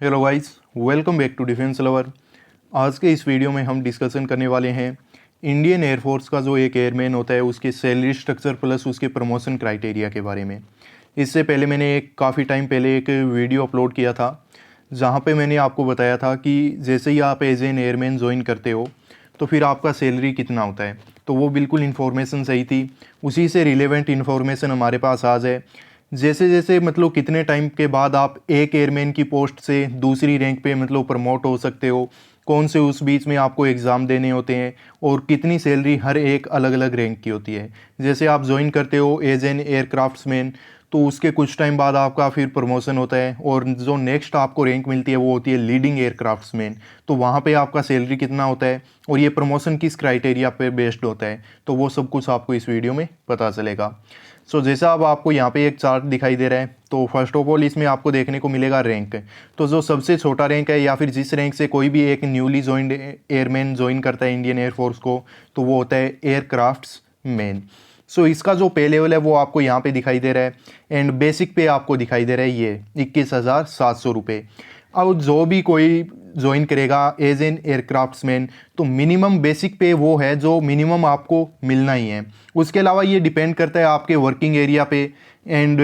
Hello guys, welcome back to defence lover. आज के इस वीडियो में हम डिस्कशन करने वाले हैं इंडियन एयरफोर्स का जो एक एयरमैन होता है उसके सैलरी स्ट्रक्चर प्लस उसके प्रमोशन क्राइटेरिया के बारे में। इससे पहले मैंने काफ़ी टाइम पहले एक वीडियो अपलोड किया था जहां पे मैंने आपको बताया था कि जैसे ही आप एज एन एयरमैन ज्वाइन करते हो तो फिर आपका सैलरी कितना होता है। तो वो बिल्कुल इन्फॉर्मेशन सही थी, उसी से रिलेवेंट इन्फॉर्मेशन हमारे पास आज है। जैसे जैसे मतलब कितने टाइम के बाद आप एक एयरमैन की पोस्ट से दूसरी रैंक पे मतलब प्रमोट हो सकते हो, कौन से उस बीच में आपको एग्ज़ाम देने होते हैं और कितनी सैलरी हर एक अलग अलग रैंक की होती है। जैसे आप ज्वाइन करते हो एज एन एयरक्राफ्ट्समैन तो उसके कुछ टाइम बाद आपका फिर प्रमोशन होता है और जो नेक्स्ट आपको रैंक मिलती है वो होती है लीडिंग एयरक्राफ्ट्समैन। तो वहाँ पे आपका सैलरी कितना होता है और ये प्रमोशन किस क्राइटेरिया पे बेस्ड होता है, तो वो सब कुछ आपको इस वीडियो में पता चलेगा। सो जैसा अब आपको यहाँ पे एक चार्ट दिखाई दे रहा है, तो फर्स्ट ऑफ ऑल इसमें आपको देखने को मिलेगा रैंक। तो जो सबसे छोटा रैंक है या फिर जिस रैंक से कोई भी एक न्यूली ज्वाइंड एयरमैन ज्वाइन करता है इंडियन एयरफोर्स को, तो वो होता है एयरक्राफ्ट्समैन। सो इसका जो पे लेवल है वो आपको यहाँ पे दिखाई दे रहा है एंड बेसिक पे आपको दिखाई दे रहा है ये 21,700 रुपये। अब जो भी कोई ज्वाइन करेगा एज एन एयरक्राफ्ट्समैन तो मिनिमम बेसिक पे वो है जो मिनिमम आपको मिलना ही है। उसके अलावा ये डिपेंड करता है आपके वर्किंग एरिया पे एंड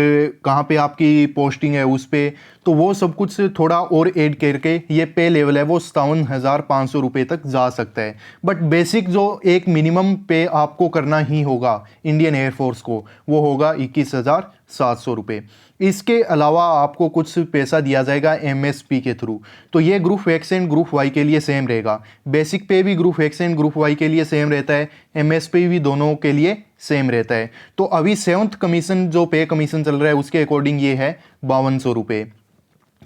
कहाँ पे आपकी पोस्टिंग है उस पे, तो वो सब कुछ थोड़ा और ऐड करके ये पे लेवल है वो 57,500 रुपये तक जा सकता है। बट बेसिक जो एक मिनिमम पे आपको करना ही होगा इंडियन एयरफोर्स को वो होगा 21,700 रुपये। इसके अलावा आपको कुछ पैसा दिया जाएगा एमएसपी के थ्रू। तो ये group X and group Y के लिए सेम रहेगा। बेसिक पे भी group X and group Y के लिए सेम रहता है, एमएसपी भी दोनों के लिए सेम रहता है। तो अभी 7th कमीशन जो पे कमीशन चल रहा है उसके अकॉर्डिंग ये है 5200 रुपये।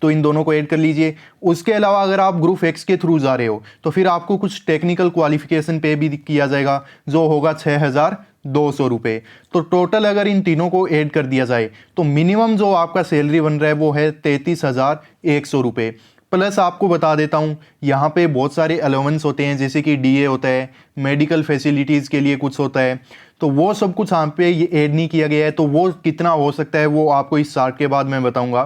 तो इन दोनों को ऐड कर लीजिए। उसके अलावा अगर आप ग्रुप एक्स के थ्रू जा रहे हो तो फिर आपको कुछ टेक्निकल क्वालिफिकेशन पे भी किया जाएगा जो होगा 6,200 रुपये। तो टोटल अगर इन तीनों को ऐड कर दिया जाए तो मिनिमम जो आपका सैलरी बन रहा है वो है 33,100 रुपये। प्लस आपको बता देता हूँ यहाँ पे बहुत सारे अलाउंस होते हैं, जैसे कि डीए होता है, मेडिकल फैसिलिटीज़ के लिए कुछ होता है, तो वो सब कुछ यहाँ पे ये ऐड नहीं किया गया है। तो वो कितना हो सकता है वो आपको इस चार्ट के बाद मैं बताऊँगा।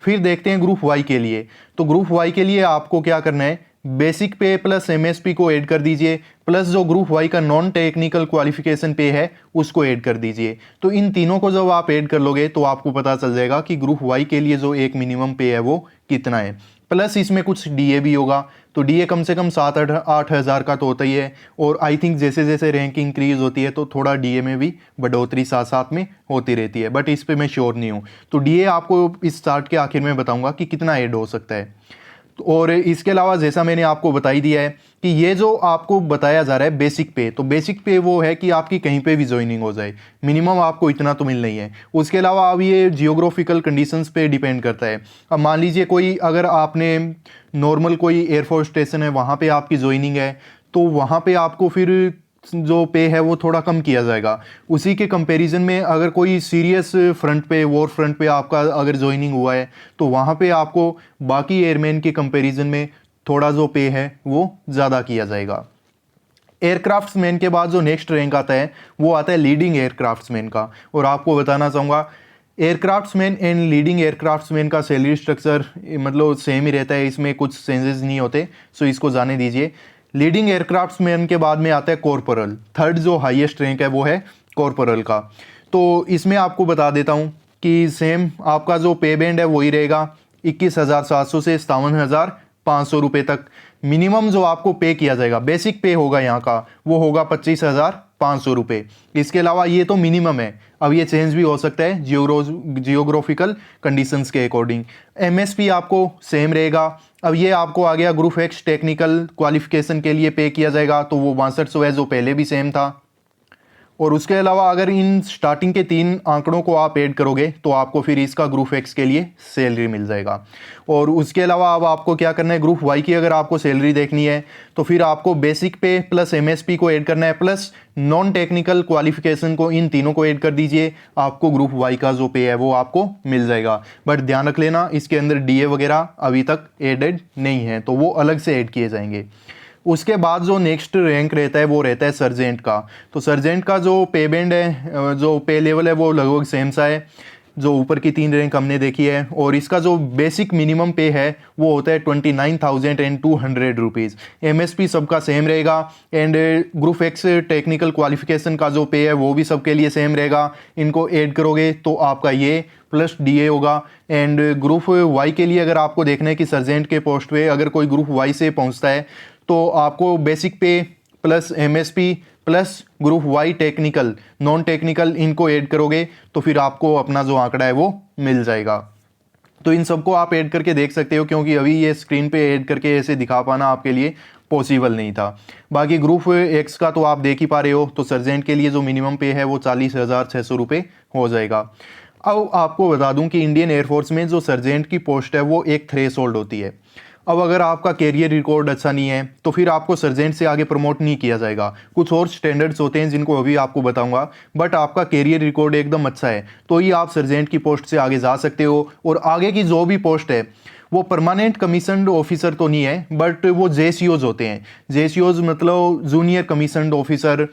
फिर देखते हैं ग्रुप वाई के लिए। तो ग्रुप वाई के लिए आपको क्या करना है, बेसिक पे प्लस एमएसपी को ऐड कर दीजिए, प्लस जो ग्रुप वाई का नॉन टेक्निकल क्वालिफिकेशन पे है उसको ऐड कर दीजिए। तो इन तीनों को जब आप ऐड कर लोगे तो आपको पता चल जाएगा कि ग्रुप वाई के लिए जो एक मिनिमम पे है वो कितना है। प्लस इसमें कुछ डीए भी होगा, तो डीए कम से कम 7-8 हज़ार का तो होता ही है। और आई थिंक जैसे जैसे रैंक इंक्रीज होती है तो थोड़ा डीए में भी बढ़ोतरी साथ साथ में होती रहती है, बट इस पे मैं श्योर नहीं हूँ। तो डीए आपको इस चार्ट के आखिर में बताऊंगा कि कितना ऐड हो सकता है। और इसके अलावा जैसा मैंने आपको बता ही दिया है कि ये जो आपको बताया जा रहा है बेसिक पे, तो बेसिक पे वो है कि आपकी कहीं पे भी ज्वाइनिंग हो जाए, मिनिमम आपको इतना तो मिलना ही है। उसके अलावा अब ये जियोग्राफिकल कंडीशंस पे डिपेंड करता है। अब मान लीजिए कोई अगर आपने नॉर्मल कोई एयरफोर्स स्टेशन है वहाँ पे आपकी ज्वाइनिंग है तो वहाँ पे आपको फिर जो पे है वो थोड़ा कम किया जाएगा। उसी के कंपैरिजन में अगर कोई सीरियस फ्रंट पे, वॉर फ्रंट पे आपका अगर ज्वाइनिंग हुआ है तो वहाँ पे आपको बाकी एयरमैन के कंपैरिजन में थोड़ा जो पे है वो ज़्यादा किया जाएगा। एयरक्राफ्ट्समैन के बाद जो नेक्स्ट रैंक आता है वो आता है लीडिंग एयरक्राफ्ट्समैन का। और आपको बताना चाहूँगा एयरक्राफ्ट्समैन एंड लीडिंग एयरक्राफ्ट्समैन का सैलरी स्ट्रक्चर मतलब सेम ही रहता है, इसमें कुछ चेंजेस नहीं होते, सो इसको जाने दीजिए। लीडिंग एयरक्राफ्ट्समैन के बाद में आता है कॉर्पोरल। थर्ड जो हाईएस्ट रैंक है वो है कॉर्पोरल का। तो इसमें आपको बता देता हूँ कि सेम आपका जो पे बैंड है वही रहेगा 21,700 से 57,500 रुपये तक। मिनिमम जो आपको पे किया जाएगा बेसिक पे होगा यहाँ का वो होगा 25,500 रुपये। इसके अलावा ये तो मिनिमम है, अब ये चेंज भी हो सकता है जियोग्राफिकल कंडीशंस के अकॉर्डिंग। एमएसपी आपको सेम रहेगा। अब ये आपको आ गया ग्रुप एक्स टेक्निकल क्वालिफिकेशन के लिए पे किया जाएगा, तो वो 6200 है जो पहले भी सेम था। और उसके अलावा अगर इन स्टार्टिंग के 3 आंकड़ों को आप ऐड करोगे तो आपको फिर इसका ग्रुप एक्स के लिए सैलरी मिल जाएगा। और उसके अलावा अब आपको क्या करना है, ग्रुप वाई की अगर आपको सैलरी देखनी है तो फिर आपको बेसिक पे प्लस एमएसपी को ऐड करना है, प्लस नॉन टेक्निकल क्वालिफिकेशन को, इन तीनों को ऐड कर दीजिए। आपको ग्रुप वाई का जो पे है वो आपको मिल जाएगा। बट ध्यान रख लेना इसके अंदर डीए वगैरह अभी तक एडेड नहीं है, तो वो अलग से ऐड किए जाएंगे। उसके बाद जो नेक्स्ट रैंक रहता है वो रहता है सर्जेंट का। तो सर्जेंट का जो पे बैंड है, जो पे लेवल है वो लगभग सेम सा है। जो ऊपर की 3 रैंक हमने देखी है, और इसका जो बेसिक मिनिमम पे है वो होता है 29,200 रुपीज़। MSP सबका सेम रहेगा, and group x technical qualification का जो पे है वो भी सबके लिए सेम रहेगा। इनको ऐड करोगे तो आपका ये प्लस DA होगा। एंड ग्रुप वाई के लिए अगर आपको देखना है कि सर्जेंट के पोस्ट पे अगर कोई ग्रुप वाई से पहुंचता है तो आपको basic pay plus MSP plus group Y technical non technical इनको ऐड करोगे तो फिर आपको अपना जो आंकड़ा है वो मिल जाएगा। तो इन सबको आप ऐड करके देख सकते हो, क्योंकि अभी ये स्क्रीन पे ऐड करके ऐसे दिखा पाना आपके लिए पॉसिबल नहीं था। बाकी ग्रुप एक्स का तो आप देख ही पा रहे हो, तो सर्जेंट के लिए जो मिनिमम पे है वो 40,600 रुपये हो जाएगा। अब आपको बता दूं कि इंडियन एयरफोर्स में जो सर्जेंट की पोस्ट है वो एक थ्रेशोल्ड होती है। अब अगर आपका कैरियर रिकॉर्ड अच्छा नहीं है तो फिर आपको सर्जेंट से आगे प्रमोट नहीं किया जाएगा। कुछ और स्टैंडर्ड्स होते हैं जिनको अभी आपको बताऊंगा, बट आपका कैरियर रिकॉर्ड एकदम अच्छा है तो ही आप सर्जेंट की पोस्ट से आगे जा सकते हो। और आगे की जो भी पोस्ट है वो परमानेंट कमीशन्ड ऑफिसर तो नहीं है, बट वो JCOs होते हैं। JCOs मतलब जूनियर कमीशन्ड ऑफिसर,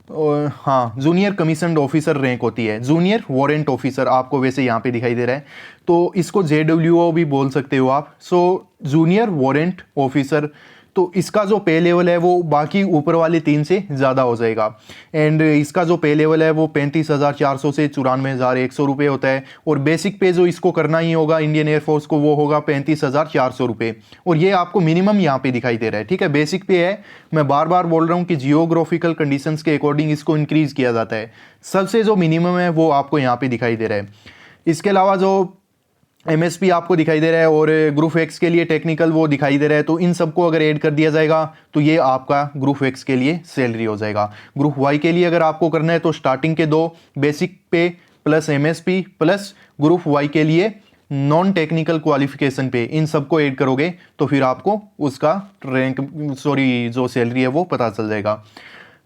हाँ जूनियर कमीशन्ड ऑफिसर रैंक होती है। जूनियर वारंट ऑफिसर आपको वैसे यहाँ पे दिखाई दे रहा है, तो इसको JWO भी बोल सकते हो आप। सो जूनियर वारंट ऑफिसर, तो इसका जो पे लेवल है वो बाकी ऊपर वाले 3 से ज़्यादा हो जाएगा। एंड इसका जो पे लेवल है वो 35,400 से 94,100 रुपये होता है। और बेसिक पे जो इसको करना ही होगा इंडियन एयरफोर्स को वो होगा 35,400 रुपये। और ये आपको मिनिमम यहाँ पे दिखाई दे रहा है, ठीक है। बेसिक पे है, मैं बार बार बोल रहा हूँ कि जियोग्राफिकल कंडीशंस के अकॉर्डिंग इसको इंक्रीज किया जाता है। सबसे जो मिनिमम है वो आपको यहाँ पे दिखाई दे रहा है। इसके अलावा जो MSP आपको दिखाई दे रहा है और ग्रुप एक्स के लिए टेक्निकल वो दिखाई दे रहा है, तो इन सबको अगर ऐड कर दिया जाएगा तो ये आपका ग्रुप एक्स के लिए सैलरी हो जाएगा। ग्रुप वाई के लिए अगर आपको करना है तो स्टार्टिंग के 2 basic pay plus MSP plus group Y के लिए नॉन टेक्निकल क्वालिफिकेशन पे, इन सबको ऐड करोगे तो फिर आपको उसका जो सैलरी है वो पता चल जाएगा।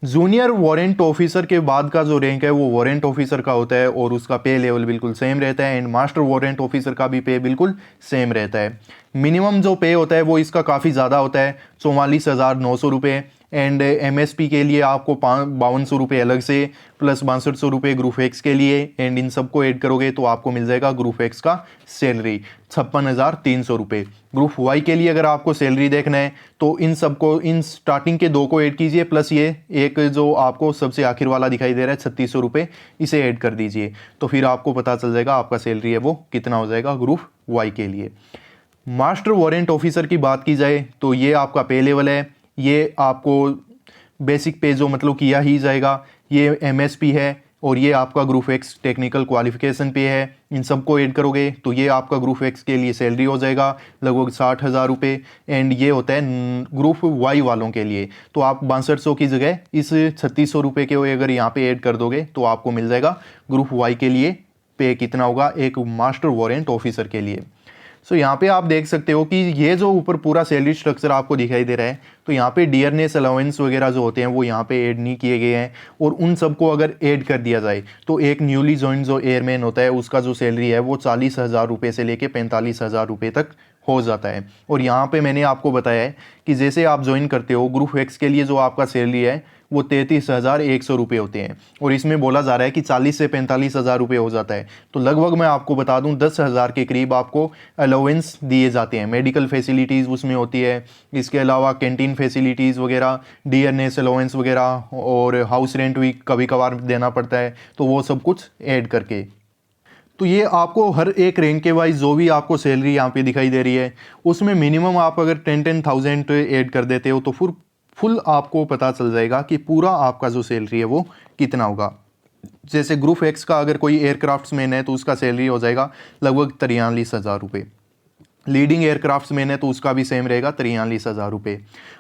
जूनियर वारंट ऑफिसर के बाद का जो रैंक है वो वारंट ऑफिसर का होता है और उसका पे लेवल बिल्कुल सेम रहता है। एंड मास्टर वारंट ऑफिसर का भी पे बिल्कुल सेम रहता है। मिनिमम जो पे होता है वो इसका काफ़ी ज़्यादा होता है, 44,900 रुपये। एंड MSP के लिए आपको 5200 रुपये अलग से, प्लस 6200 रुपये ग्रुप एक्स के लिए। एंड इन सबको ऐड करोगे तो आपको मिल जाएगा ग्रुप एक्स का सैलरी 56,300 रुपये। ग्रुप वाई के लिए अगर आपको सैलरी देखना है तो इन सबको, इन स्टार्टिंग के 2 को ऐड कीजिए, प्लस ये एक जो आपको सबसे आखिर वाला दिखाई दे रहा है 3600 रुपये, इसे ऐड कर दीजिए तो फिर आपको पता चल जाएगा आपका सैलरी है वो कितना हो जाएगा ग्रुप वाई के लिए। मास्टर वारंट ऑफिसर की बात की जाए तो ये आपका पे लेवल है, ये आपको बेसिक पे जो मतलब किया ही जाएगा, ये MSP है और ये आपका ग्रुप एक्स टेक्निकल क्वालिफिकेशन पे है। इन सबको ऐड करोगे तो ये आपका ग्रुप एक्स के लिए सैलरी हो जाएगा लगभग 60,000 रुपये। एंड ये होता है ग्रुप वाई वालों के लिए, तो आप 6200 की जगह इस 3600 रुपये के अगर यहाँ पे ऐड कर दोगे तो आपको मिल जाएगा ग्रुप वाई के लिए पे कितना होगा एक मास्टर वारंट ऑफिसर के लिए। सो यहाँ पे आप देख सकते हो कि ये जो ऊपर पूरा सैलरी स्ट्रक्चर आपको दिखाई दे रहा है, तो यहाँ पे डियरनेस अलाउंस वगैरह जो होते हैं वो यहाँ पे ऐड नहीं किए गए हैं। और उन सबको अगर ऐड कर दिया जाए तो एक न्यूली ज्वाइन जो एयरमैन होता है उसका जो सैलरी है वो 40,000 रुपये से लेके 45,000 रुपये तक हो जाता है। और यहाँ पे मैंने आपको बताया है कि जैसे आप ज्वाइन करते हो ग्रुप एक्स के लिए जो आपका सैलरी है वो 33,100 रुपये होते हैं, और इसमें बोला जा रहा है कि 40 से 45,000 रुपये हो जाता है। तो लगभग मैं आपको बता दूं 10,000 के करीब आपको अलाउंस दिए जाते हैं। मेडिकल फैसिलिटीज़ उसमें होती है, इसके अलावा कैंटीन फैसिलिटीज़ वगैरह, डियरनेस अलाउंस वगैरह, और हाउस रेंट भी कभी कभार देना पड़ता है, तो वो सब कुछ ऐड करके। तो ये आपको हर एक रैंक के वाइज जो भी आपको सैलरी यहाँ पे दिखाई दे रही है उसमें मिनिमम आप अगर 10,000 ऐड कर देते हो तो फिर फुल आपको पता चल जाएगा कि पूरा आपका जो सैलरी है वो कितना होगा। जैसे ग्रुप एक्स का अगर कोई एयरक्राफ्ट्समैन है तो उसका सैलरी हो जाएगा लगभग 43,000 रुपये। लीडिंग एयरक्राफ्ट्समैन है तो उसका भी सेम रहेगा 43,000 रुपये।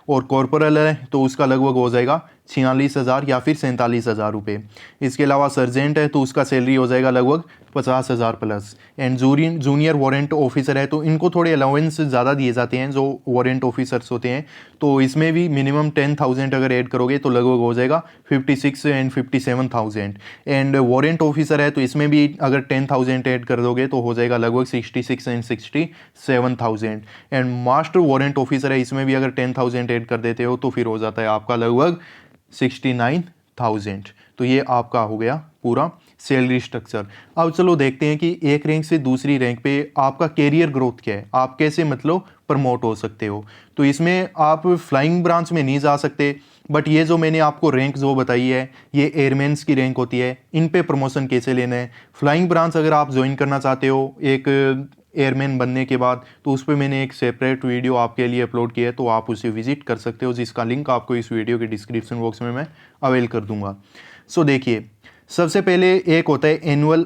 और कॉर्पोरल है तो उसका लगभग हो जाएगा 46,000 या फिर 47,000 रुपये। इसके अलावा सर्जेंट है तो उसका सैलरी हो जाएगा लगभग 50,000 plus. And junior warrant officer है तो इनको थोड़े अलाउंस ज़्यादा दिए जाते हैं जो वारंट ऑफिसर्स होते हैं, तो इसमें भी मिनिमम 10,000 अगर ऐड करोगे तो लगभग हो जाएगा 56 एंड 57,000। एंड वारंट ऑफिसर है तो इसमें भी अगर 10,000 ऐड कर दोगे तो हो जाएगा लगभग 66 and 67,000। And master warrant officer है, इसमें भी अगर 10,000 ऐड कर देते हो तो फिर हो जाता है आपका लगभग 69,000। तो ये आपका हो गया पूरा सैलरी स्ट्रक्चर। अब चलो देखते हैं कि एक रैंक से दूसरी रैंक पे आपका कैरियर ग्रोथ क्या है, आप कैसे मतलब प्रमोट हो सकते हो। तो इसमें आप फ्लाइंग ब्रांच में नहीं जा सकते, बट ये जो मैंने आपको रैंक जो बताई है ये एयरमैन्स की रैंक होती है, इन पे प्रमोशन कैसे लेना है। फ्लाइंग ब्रांच अगर आप ज्वाइन करना चाहते हो एक एयरमैन बनने के बाद, तो उस पर मैंने एक सेपरेट वीडियो आपके लिए अपलोड किया है, तो आप उसे विजिट कर सकते हो, जिसका लिंक आपको इस वीडियो के डिस्क्रिप्शन बॉक्स में मैं अवेल कर दूंगा। सो देखिए, सबसे पहले एक होता है एनुअल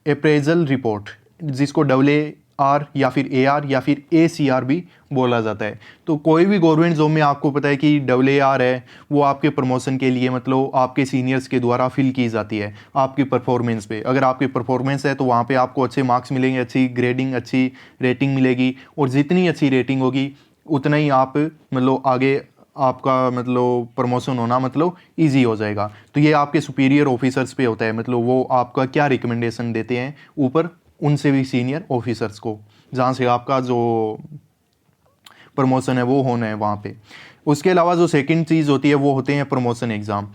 अप्रेजल रिपोर्ट, जिसको AR या फिर AR या फिर ACR भी बोला जाता है। तो कोई भी गवर्नमेंट जॉब में आपको पता है कि AR है वो आपके प्रमोशन के लिए मतलब आपके सीनियर्स के द्वारा फिल की जाती है आपकी परफॉर्मेंस पे। अगर आपकी परफॉर्मेंस है तो वहाँ पे आपको अच्छे मार्क्स मिलेंगे, अच्छी ग्रेडिंग, अच्छी रेटिंग मिलेगी, और जितनी अच्छी रेटिंग होगी उतना ही आप मतलब आगे आपका मतलब प्रमोशन होना मतलब इजी हो जाएगा। तो ये आपके सुपीरियर ऑफिसर्स पे होता है, मतलब वो आपका क्या रिकमेंडेशन देते हैं ऊपर उनसे भी सीनियर ऑफिसर्स को, जहाँ से आपका जो प्रमोशन है वो होना है वहाँ पे। उसके अलावा जो सेकंड चीज़ होती है वो होते हैं प्रमोशन एग्ज़ाम।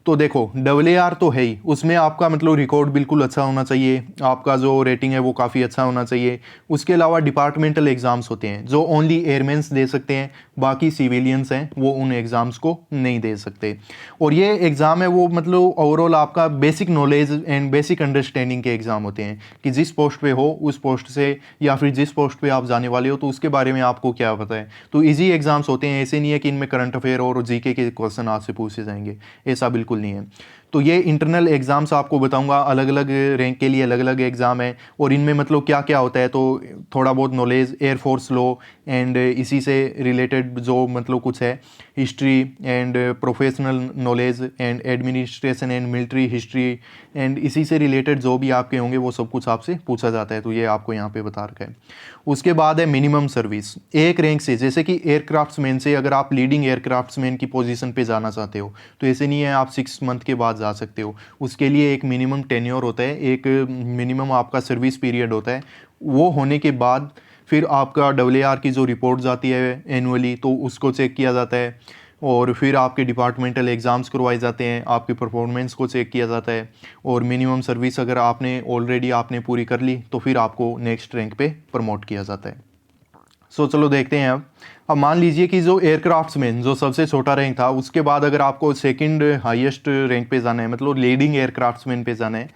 तो देखो AR तो है ही, उसमें आपका मतलब रिकॉर्ड बिल्कुल अच्छा होना चाहिए, आपका जो रेटिंग है वो काफ़ी अच्छा होना चाहिए। उसके अलावा डिपार्टमेंटल एग्ज़ाम्स होते हैं जो ओनली एयरमैन्स दे सकते हैं, बाकी सिविलियंस हैं वो उन एग्ज़ाम्स को नहीं दे सकते। और ये एग्ज़ाम है वो मतलब ओवरऑल आपका basic knowledge and basic understanding के एग्ज़ाम होते हैं, कि जिस पोस्ट पे हो उस पोस्ट से या फिर जिस पोस्ट पे आप जाने वाले हो तो उसके बारे में आपको क्या पता है। तो ईजी एग्ज़ाम्स होते हैं, ऐसे नहीं है कि इनमें करंट अफेयर और जीके के क्वेश्चन आपसे पूछे जाएंगे, ऐसा बिल्कुल नहीं है। तो ये इंटरनल एग्ज़ाम्स आपको बताऊंगा, अलग अलग रैंक के लिए अलग अलग एग्ज़ाम है, और इनमें मतलब क्या क्या होता है। तो थोड़ा बहुत नॉलेज एयरफोर्स लॉ एंड इसी से रिलेटेड जो मतलब कुछ है, history and professional knowledge and administration and military history and इसी से रिलेटेड जो भी आपके होंगे वो सब कुछ आपसे पूछा जाता है। तो ये आपको यहाँ पे बता रखा है। उसके बाद है मिनिमम सर्विस। एक रैंक से, जैसे कि एयरक्राफ्ट्समैन से अगर आप लीडिंग एयरक्राफ्ट्समैन की पोजीशन पे जाना चाहते हो तो ऐसे नहीं है आप 6 मंथ के बाद जा सकते हो, उसके लिए एक मिनिमम टेन्योर होता है, एक मिनिमम आपका सर्विस पीरियड होता है। वो होने के बाद फिर आपका AR की जो रिपोर्ट जाती है एनुअली, तो उसको चेक किया जाता है, और फिर आपके डिपार्टमेंटल एग्ज़ाम्स करवाए जाते हैं, आपकी परफॉर्मेंस को चेक किया जाता है, और मिनिमम सर्विस अगर आपने ऑलरेडी आपने पूरी कर ली तो फिर आपको नेक्स्ट रैंक पे प्रमोट किया जाता है। सो चलो देखते हैं। अब मान लीजिए कि जो एयरक्राफ्ट्समैन जो सबसे छोटा रैंक था, उसके बाद अगर आपको सेकंड हाईएस्ट रैंक पे जाना है, मतलब लीडिंग एयरक्राफ्ट्समैन पे जाना है,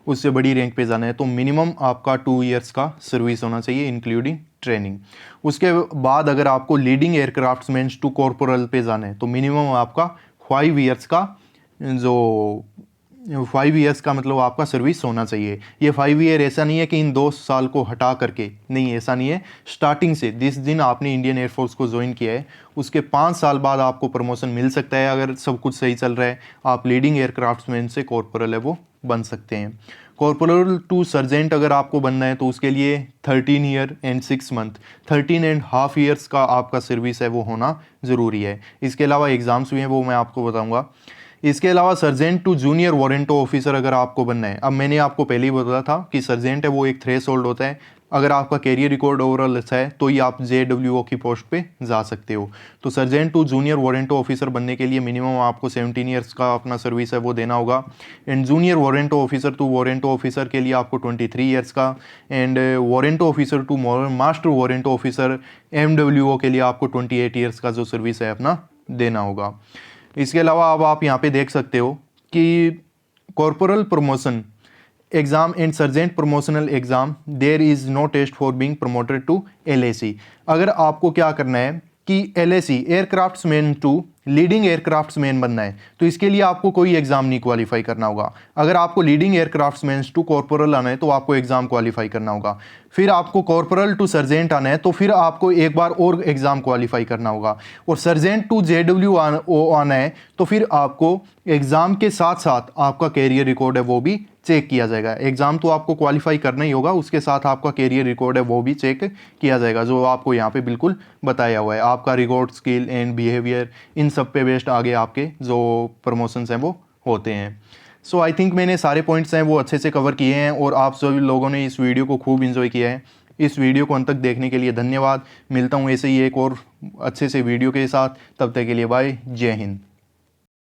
उससे बड़ी रैंक पे जाना है, तो मिनिमम आपका 2 ईयर्स का सर्विस होना चाहिए इंक्लूडिंग ट्रेनिंग। उसके बाद अगर आपको लीडिंग एयरक्राफ्ट्समैन टू कॉर्पोरल पे जाना है तो मिनिमम आपका 5 ईयर्स का जो 5 ईयर्स का मतलब आपका सर्विस होना चाहिए। ये 5 ईयर ऐसा नहीं है कि इन 2 साल को हटा करके, नहीं ऐसा नहीं है, स्टार्टिंग से जिस दिन आपने इंडियन एयरफोर्स को ज्वाइन किया है उसके 5 साल बाद आपको प्रमोशन मिल सकता है। अगर सब कुछ सही चल रहा है आप लीडिंग एयरक्राफ्ट्समैन से कॉर्पोरल है वो बन सकते हैं। कॉर्पोरल टू सर्जेंट अगर आपको बनना है तो उसके लिए 13 ईयर एंड 6 मंथ, 13.5 ईयर्स का आपका सर्विस है वो होना ज़रूरी है। इसके अलावा एग्ज़ाम्स भी हैं वो मैं आपको बताऊंगा। इसके अलावा sergeant to junior warrant officer अगर आपको बनना है, अब मैंने आपको पहले ही बताया था कि सर्जेंट है वो एक थ्रेशोल्ड होता है, अगर आपका कैरियर रिकॉर्ड ओवरऑल अच्छा है तो ही आप JWO की पोस्ट पे जा सकते हो। तो sergeant to junior warrant officer बनने के लिए मिनिमम आपको 17 ईयर्स का अपना सर्विस है वो देना होगा, and junior warrant officer to warrant officer के लिए आपको 23 ईयर्स का, and warrant officer to master warrant officer MWO के लिए आपको 28 ईयर्स का जो सर्विस है अपना देना होगा। इसके अलावा अब आप यहाँ पे देख सकते हो कि corporal promotion exam and sergeant promotional exam there is no test for being promoted to LAC। अगर आपको क्या करना है कि LAC aircraftsman to leading aircraftsman बनना है तो इसके लिए आपको कोई एग्जाम नहीं क्वालिफाई करना होगा। अगर आपको लीडिंग एयरक्राफ्ट्समैन टू कॉर्पोरल आना है तो आपको एग्जाम क्वालिफाई करना होगा। फिर आपको कॉर्पोरल टू सर्जेंट आना है तो फिर आपको एक बार और एग्जाम क्वालिफाई करना होगा, और सर्जेंट टू JWO आना है तो फिर आपको एग्जाम के साथ साथ आपका कैरियर रिकॉर्ड है वो भी चेक किया जाएगा। एग्जाम तो आपको क्वालिफाई करना ही होगा, उसके साथ आपका कैरियर रिकॉर्ड है वो भी चेक किया जाएगा, जो आपको यहाँ पे बिल्कुल बताया हुआ है। आपका रिकॉर्ड, स्किल एंड बिहेवियर, इन सब पे बेस्ड आगे आपके जो प्रमोशंस हैं वो होते हैं। सो आई थिंक मैंने सारे पॉइंट्स हैं वो अच्छे से कवर किए हैं, और आप सभी लोगों ने इस वीडियो को खूब इन्जॉय किया है। इस वीडियो को अंत तक देखने के लिए धन्यवाद। मिलता हूँ ऐसे ही एक और अच्छे से वीडियो के साथ, तब तक के लिए बाय, जय हिंद।